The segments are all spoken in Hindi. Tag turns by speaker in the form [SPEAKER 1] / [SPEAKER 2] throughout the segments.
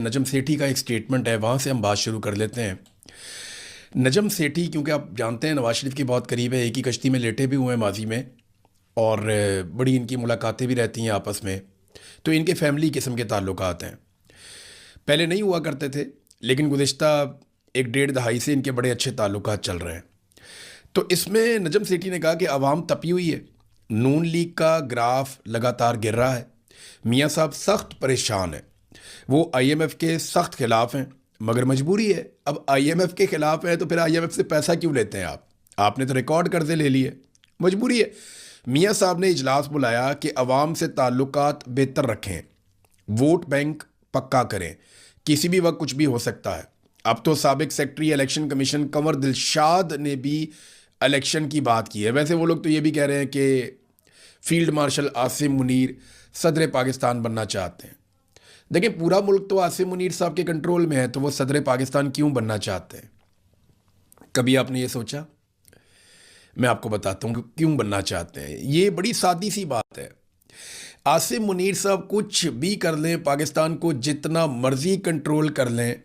[SPEAKER 1] नजम सेठी का एक स्टेटमेंट है, वहाँ से हम बात शुरू कर लेते हैं। नजम सेठी, क्योंकि आप जानते हैं नवाज शरीफ के बहुत करीब है, एक ही कश्ती में लेटे भी हुए हैं माजी में, और बड़ी इनकी मुलाकातें भी रहती हैं आपस में। तो इनके फैमिली किस्म के ताल्लुकात हैं, पहले नहीं हुआ करते थे, लेकिन गुज़िश्ता एक डेढ़ दहाई से इनके बड़े अच्छे ताल्लुकात चल रहे हैं। तो इसमें नजम सेठी ने कहा कि आवाम तपी हुई है, नून लीग का ग्राफ लगातार गिर रहा है, मियाँ साहब सख्त परेशान हैं, वो आईएमएफ के सख्त खिलाफ हैं, मगर मजबूरी है। अब आईएमएफ के खिलाफ है तो फिर आईएमएफ से पैसा क्यों लेते हैं आपने तो रिकॉर्ड कर्जे ले लिए, मजबूरी है। मियाँ साहब ने इजलास बुलाया कि अवाम से ताल्लुकात बेहतर रखें, वोट बैंक पक्का करें, किसी भी वक्त कुछ भी हो सकता है। अब तो साबिक secretary election commission Kanwar Dilshad ने भी इलेक्शन की बात की है। वैसे वो लोग तो ये भी कह रहे हैं कि फील्ड मार्शल आसिम मुनीर सदर पाकिस्तान बनना चाहते हैं। देखिए, पूरा मुल्क तो आसिम मुनीर साहब के कंट्रोल में है, तो वो सदर पाकिस्तान क्यों बनना चाहते हैं? कभी आपने ये सोचा? मैं आपको बताता हूँ कि क्यों बनना चाहते हैं। ये बड़ी सादी सी बात है। आसिम मुनीर साहब कुछ भी कर लें, पाकिस्तान को जितना मर्जी कंट्रोल कर लें,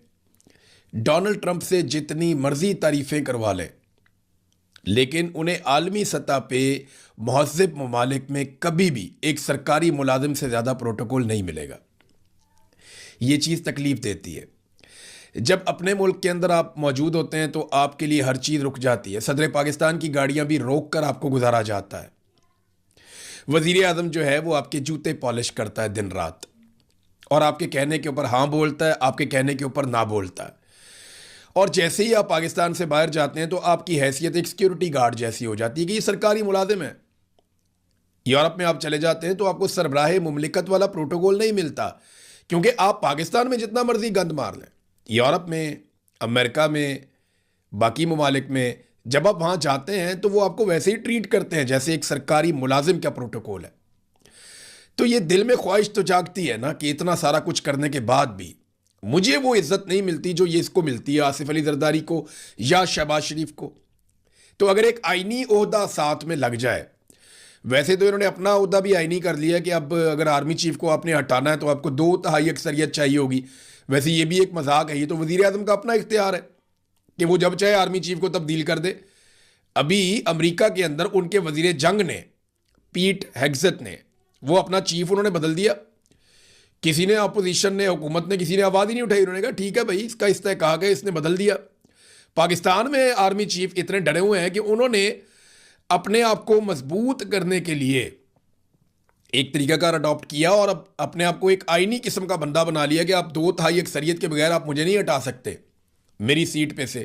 [SPEAKER 1] डोनाल्ड ट्रंप से जितनी मर्जी तारीफ़ें करवा लें, लेकिन उन्हें आलमी सतह पे महज़्ज़ब ममालिक में कभी भी एक सरकारी मुलाजिम से ज़्यादा प्रोटोकॉल नहीं मिलेगा। ये चीज़ तकलीफ़ देती है। जब अपने मुल्क के अंदर आप मौजूद होते हैं तो आपके लिए हर चीज़ रुक जाती है। सदर पाकिस्तान की गाड़ियाँ भी रोक कर आपको गुजारा जाता है। वज़ीर आज़म जो है वो आपके जूते पॉलिश करता है दिन रात, और आपके कहने के ऊपर हाँ बोलता है, आपके कहने के ऊपर ना बोलता है। और जैसे ही आप पाकिस्तान से बाहर जाते हैं तो आपकी हैसियत एक सिक्योरिटी गार्ड जैसी हो जाती है कि ये सरकारी मुलाजिम है। यूरोप में आप चले जाते हैं तो आपको सरबराह मुमलिकत वाला प्रोटोकॉल नहीं मिलता, क्योंकि आप पाकिस्तान में जितना मर्जी गंद मार लें, यूरोप में, अमेरिका में, बाकी ममालिक में जब आप वहाँ जाते हैं तो वो आपको वैसे ही ट्रीट करते हैं जैसे एक सरकारी मुलाजिम का प्रोटोकॉल है। तो ये दिल में ख्वाहिश तो जागती है ना कि इतना सारा कुछ करने के बाद भी मुझे वो इज्जत नहीं मिलती जो ये इसको मिलती है, आसिफ अली जरदारी को या शहबाज शरीफ को। तो अगर एक आईनी ओहदा साथ में लग जाए, वैसे तो इन्होंने अपना ओहदा भी आईनी कर लिया कि अब अगर आर्मी चीफ को आपने हटाना है तो आपको 2/3 अक्सरियत चाहिए होगी। वैसे ये भी एक मजाक है, ये तो वजीर आजम का अपना इख्तियार है कि वो जब चाहे आर्मी चीफ को तब्दील कर दे। अभी अमेरिका के अंदर उनके वजीर जंग ने, पीट हेग्सेथ ने, वो अपना चीफ उन्होंने बदल दिया। किसी ने, अपोजिशन ने, हुकूमत ने, किसी ने आवाज़ ही नहीं उठाई। उन्होंने कहा ठीक है भाई, इसका इस्तेकाक है, इसने बदल दिया। पाकिस्तान में आर्मी चीफ इतने डरे हुए हैं कि उन्होंने अपने आप को मजबूत करने के लिए एक तरीकाकार अडॉप्ट किया और अब अपने आप को एक आईनी किस्म का बंदा बना लिया कि आप 2/3 अक्सरियत के बगैर आप मुझे नहीं हटा सकते मेरी सीट पे से।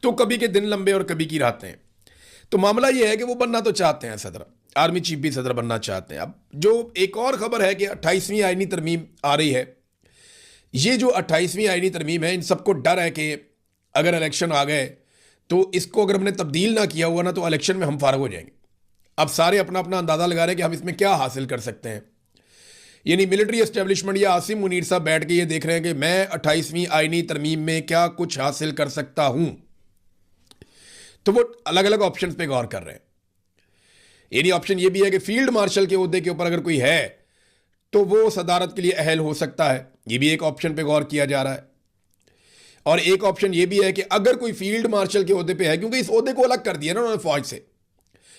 [SPEAKER 1] तो कभी के दिन लंबे और कभी की रातें। तो मामला यह है कि वो बनना तो चाहते हैं सदर, आर्मी चीफ भी सदर बनना चाहते हैं। अब जो एक और खबर है कि 28वीं आईनी तरमीम आ रही है। ये जो 28वीं आईनी तरमीम है, इन सबको डर है कि अगर इलेक्शन आ गए तो इसको अगर हमने तब्दील ना किया हुआ ना तो इलेक्शन में हम फारग हो जाएंगे। अब सारे अपना अपना अंदाज़ा लगा रहे हैं कि हम इसमें क्या हासिल कर सकते हैं। यानी मिलिट्री एस्टेब्लिशमेंट या आसिम मुनीर साहब बैठ के ये देख रहे हैं कि मैं 28वीं आईनी तरमीम में क्या कुछ हासिल कर सकता हूं। तो वो अलग अलग ऑप्शंस पे गौर कर रहे हैं। यानी ऑप्शन ये भी है कि फील्ड मार्शल के ओहदे के ऊपर अगर कोई है तो वो सदारत के लिए अहल हो सकता है, ये भी एक ऑप्शन पे गौर किया जा रहा है। और एक ऑप्शन ये भी है कि अगर कोई फील्ड मार्शल के ओहदे पे है, क्योंकि इस ओहदे को अलग कर दिया ना उन्होंने फौज से,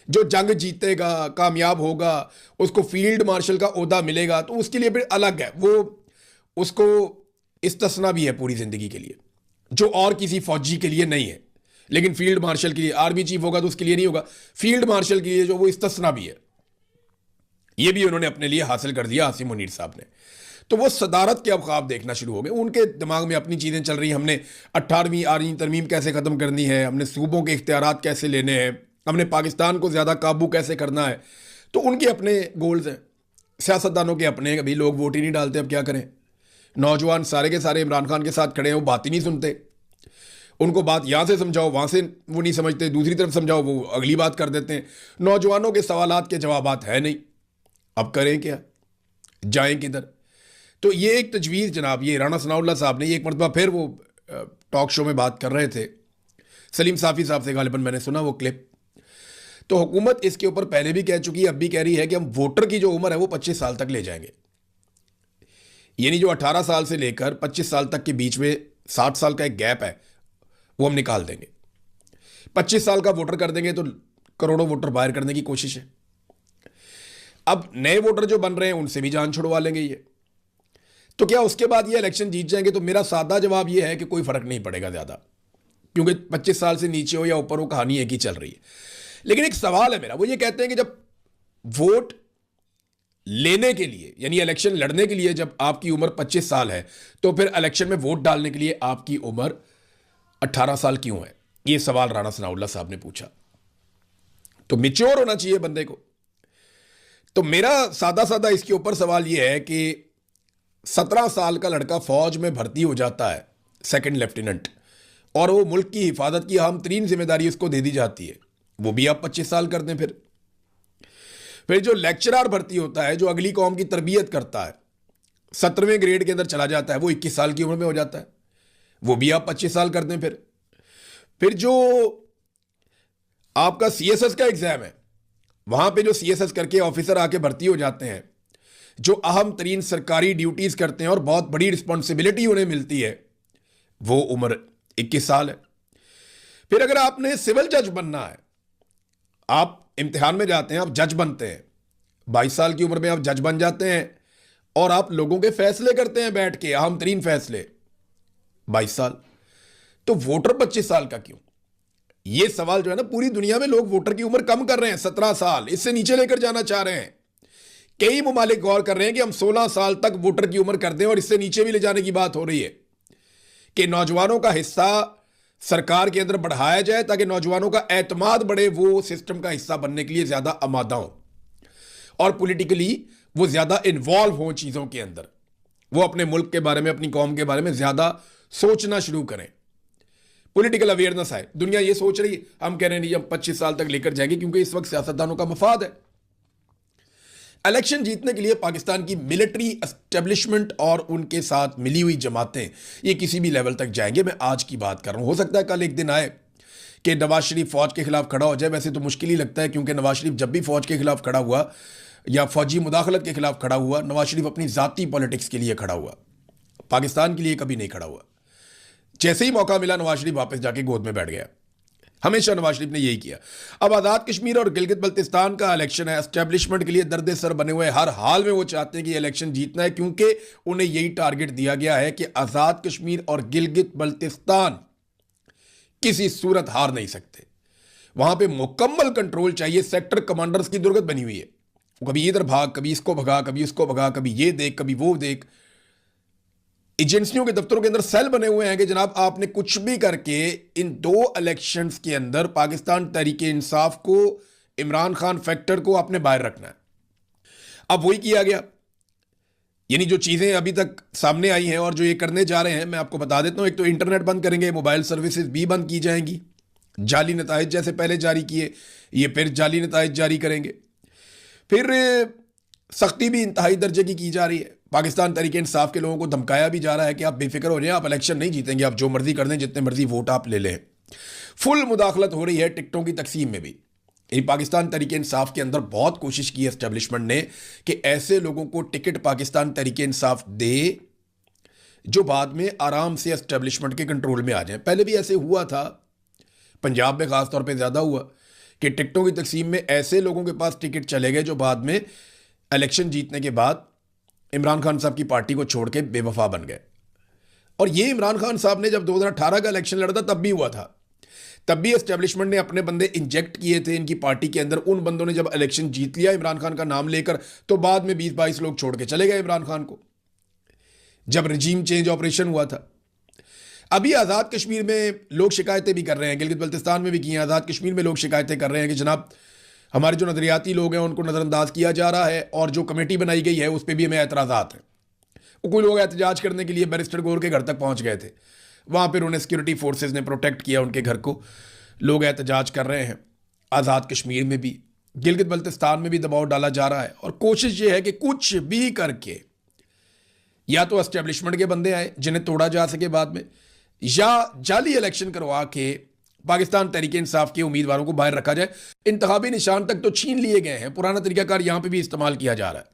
[SPEAKER 1] जो जंग जीतेगा, कामयाब होगा, उसको फील्ड मार्शल का ओहदा मिलेगा, तो उसके लिए फिर अलग है, वो उसको इस्तिस्ना भी है पूरी जिंदगी के लिए, जो और किसी फौजी के लिए नहीं है। लेकिन फील्ड मार्शल के लिए, आर्मी चीफ होगा तो उसके लिए नहीं होगा, फील्ड मार्शल के लिए जो वो इस्तिस्ना भी है, ये भी उन्होंने अपने लिए हासिल कर दिया आसिम मुनीर साहब ने। तो वो सदारत के अब ख्वाब देखना शुरू हो गए। उनके दिमाग में अपनी चीज़ें चल रही हैं, हमने 18वीं आईनी तरमीम कैसे ख़त्म करनी है, हमने सूबों के इख्तियारात कैसे लेने हैं, हमने पाकिस्तान को ज़्यादा काबू कैसे करना है। तो उनके अपने गोल्स हैं, सियासतदानों के अपने। कभी लोग वोट ही नहीं डालते, अब क्या करें। नौजवान सारे के सारे इमरान खान के साथ खड़े हैं, वो बात ही नहीं सुनते। उनको बात यहाँ से समझाओ, वहाँ से वो नहीं समझते, दूसरी तरफ समझाओ वो अगली बात कर देते हैं। नौजवानों के सवालात के जवाबात है नहीं, अब करें क्या, जाएं किधर। तो ये एक तजवीज़ जनाब, ये राणा सनाउल्लाह साहब ने एक मरतबा फिर वो टॉक शो में बात कर रहे थे, सलीम साफ़ी साहब से गालिबन मैंने सुना वो क्लिप। तो हुकूमत इसके ऊपर पहले भी कह चुकी है, अब भी कह रही है कि हम वोटर की जो उम्र है वो 25 साल तक ले जाएंगे। यानी जो 18 साल से लेकर 25 साल तक के बीच में 60 साल का एक गैप है, वो हम निकाल देंगे। 25 साल का वोटर कर देंगे तो करोड़ों वोटर बाहर करने की कोशिश है। अब नए वोटर जो बन रहे हैं उनसे भी जान छुड़वा लेंगे ये। तो क्या उसके बाद ये इलेक्शन जीत जाएंगे? तो मेरा सादा जवाब ये है कि कोई फर्क नहीं पड़ेगा ज्यादा, क्योंकि 25 साल से नीचे हो या ऊपर हो, कहानी एक ही चल रही है। लेकिन एक सवाल है मेरा, वो ये कहते हैं कि जब वोट लेने के लिए यानी इलेक्शन लड़ने के लिए जब आपकी उम्र 25 साल है, तो फिर इलेक्शन में वोट डालने के लिए आपकी उम्र 18 साल क्यों है? ये सवाल राणा सनाउल्लाह साहब ने पूछा। तो मिच्योर होना चाहिए बंदे को। तो मेरा सादा सादा इसके ऊपर सवाल यह है कि 17 साल का लड़का फौज में भर्ती हो जाता है, सेकंड लेफ्टिनेंट, और वो मुल्क की हिफाजत की अहम तरीन जिम्मेदारी उसको दे दी जाती है, वो भी आप 25 साल कर दें। फिर जो लेक्चरर भर्ती होता है, जो अगली कौम की तरबियत करता है, 17वें ग्रेड के अंदर चला जाता है, वो 21 साल की उम्र में हो जाता है, वो भी आप 25 साल कर दें। फिर जो आपका सीएसएस का एग्जाम है, वहां पे जो सीएसएस करके ऑफिसर आके भर्ती हो जाते हैं, जो अहम तरीन सरकारी ड्यूटीज करते हैं और बहुत बड़ी रिस्पॉन्सिबिलिटी उन्हें मिलती है, वो उम्र 21 साल है। फिर अगर आपने सिविल जज बनना है, आप इम्तिहान में जाते हैं, आप जज बनते हैं, 22 साल की उम्र में आप जज बन जाते हैं और आप लोगों के फैसले करते हैं बैठ के, अहम तरीन फैसले, 22 साल। तो वोटर 25 साल का क्यों? ये सवाल जो है ना, पूरी दुनिया में लोग वोटर की उम्र कम कर रहे हैं, 17 साल, इससे नीचे लेकर जाना चाह रहे हैं। कई ममालिक गौर कर रहे हैं कि हम 16 साल तक वोटर की उम्र कर दें, और इससे नीचे भी ले जाने की बात हो रही है कि नौजवानों का हिस्सा सरकार के अंदर बढ़ाया जाए ताकि नौजवानों का एतमाद बढ़े, वो सिस्टम का हिस्सा बनने के लिए ज्यादा आमादा हो और पॉलिटिकली वो ज्यादा इन्वॉल्व हो चीजों के अंदर, वो अपने मुल्क के बारे में, अपनी कौम के बारे में ज्यादा सोचना शुरू करें, पॉलिटिकल अवेयरनेस आए। दुनिया ये सोच रही है, हम कह रहे हैं नहीं, हम 25 साल तक लेकर जाएंगे, क्योंकि इस वक्त सियासतदानों का मफाद है। इलेक्शन जीतने के लिए पाकिस्तान की मिलिट्री एस्टेब्लिशमेंट और उनके साथ मिली हुई जमातें, ये किसी भी लेवल तक जाएंगे। मैं आज की बात कर रहा हूं, हो सकता है कल एक दिन आए कि नवाज शरीफ फौज के खिलाफ खड़ा हो जाए। वैसे तो मुश्किल ही लगता है, क्योंकि नवाज शरीफ जब भी फौज के खिलाफ खड़ा हुआ या फौजी मुदाखलत के खिलाफ खड़ा हुआ, नवाज शरीफ अपनी जाती पॉलिटिक्स के लिए खड़ा हुआ, पाकिस्तान के लिए कभी नहीं खड़ा हुआ। जैसे ही मौका मिला, नवाज शरीफ वापस जाके गोद में बैठ गया। हमेशा नवाज शरीफ ने यही किया। अब आज़ाद कश्मीर और गिलगित बल्तिस्तान का इलेक्शन है, एस्टेब्लिशमेंट के लिए दर्द सर बने हुए, हर हाल में वो चाहते हैं कि इलेक्शन जीतना है, क्योंकि उन्हें यही टारगेट दिया गया है कि आज़ाद कश्मीर और गिलगित बल्तिस्तान किसी सूरत हार नहीं सकते। वहां पे मुकम्मल कंट्रोल चाहिए। सेक्टर कमांडर्स की दुर्गत बनी हुई है, कभी इधर भाग, कभी इसको भगा, कभी इसको भगा, कभी ये देख, कभी वो देख। एजेंसियों के दफ्तरों के अंदर सेल बने हुए हैं कि जनाब आपने कुछ भी करके इन 2 इलेक्शंस के अंदर पाकिस्तान तहरीक इंसाफ को, इमरान खान फैक्टर को आपने बाहर रखना है। अब वही किया गया। यानी जो चीजें अभी तक सामने आई हैं और जो ये करने जा रहे हैं, मैं आपको बता देता हूं। एक तो इंटरनेट बंद करेंगे, मोबाइल सर्विसेज भी बंद की जाएंगी, जाली नताइज जैसे पहले जारी किए, ये फिर जाली नताइज जारी करेंगे। फिर सख्ती भी इंतहाई दर्जे की जा रही है। पाकिस्तान तहरीक इंसाफ के लोगों को धमकाया भी जा रहा है कि आप बेफिक्र हो जाएं, आप इलेक्शन नहीं जीतेंगे, आप जो मर्जी कर दें, जितने मर्जी वोट आप ले लें। फुल मुदाखलत हो रही है टिकटों की तकसीम में भी। पाकिस्तान तहरीक इंसाफ के अंदर बहुत कोशिश की एस्टेब्लिशमेंट ने कि ऐसे लोगों को टिकट पाकिस्तान तहरीक इंसाफ दे जो बाद में आराम से एस्टेब्लिशमेंट के कंट्रोल में आ जाए। पहले भी ऐसे हुआ था, पंजाब में खासतौर पर ज़्यादा हुआ कि टिकटों की तकसीम में ऐसे लोगों के पास टिकट चले गए जो बाद में इलेक्शन जीतने के बाद इमरान खान साहब की पार्टी को छोड़ के बेवफा बन गए। और ये इमरान खान साहब ने जब 2018 का इलेक्शन लड़ा था तब भी हुआ था। तब भी एस्टेब्लिशमेंट ने अपने बंदे इंजेक्ट किए थे इनकी पार्टी के अंदर। उन बंदों ने जब इलेक्शन जीत लिया इमरान खान का नाम लेकर, तो बाद में 20-22 लोग छोड़ के चले गए इमरान खान को, जब रजीम चेंज ऑपरेशन हुआ था। अभी आज़ाद कश्मीर में लोग शिकायतें भी कर रहे हैं, गिलगित बल्तिस्तान में भी की हैं, आज़ाद कश्मीर में लोग शिकायतें कर रहे हैं कि जनाब हमारे जो नजरियाती लोग हैं उनको नज़रअंदाज किया जा रहा है, और जो कमेटी बनाई गई है उस पर भी हमें एतराज़ात हैं। कोई लोग एहतजाज करने के लिए बैरिस्टर गौर के घर तक पहुंच गए थे, वहाँ पर उन्हें सिक्योरिटी फोर्सेज ने प्रोटेक्ट किया उनके घर को। लोग एहतजाज कर रहे हैं। आज़ाद कश्मीर में भी, गिलगित बल्तिस्तान में भी दबाव डाला जा रहा है, और कोशिश ये है कि कुछ भी करके या तो एस्टेब्लिशमेंट के बंदे आए जिन्हें तोड़ा जा सके बाद में, या जाली इलेक्शन करवा के पाकिस्तान तहरीक इंसाफ के उम्मीदवारों को बाहर रखा जाए। इंतखाबी निशान तक तो छीन लिए गए हैं, पुराना तरीकाकार यहां पे भी इस्तेमाल किया जा रहा है।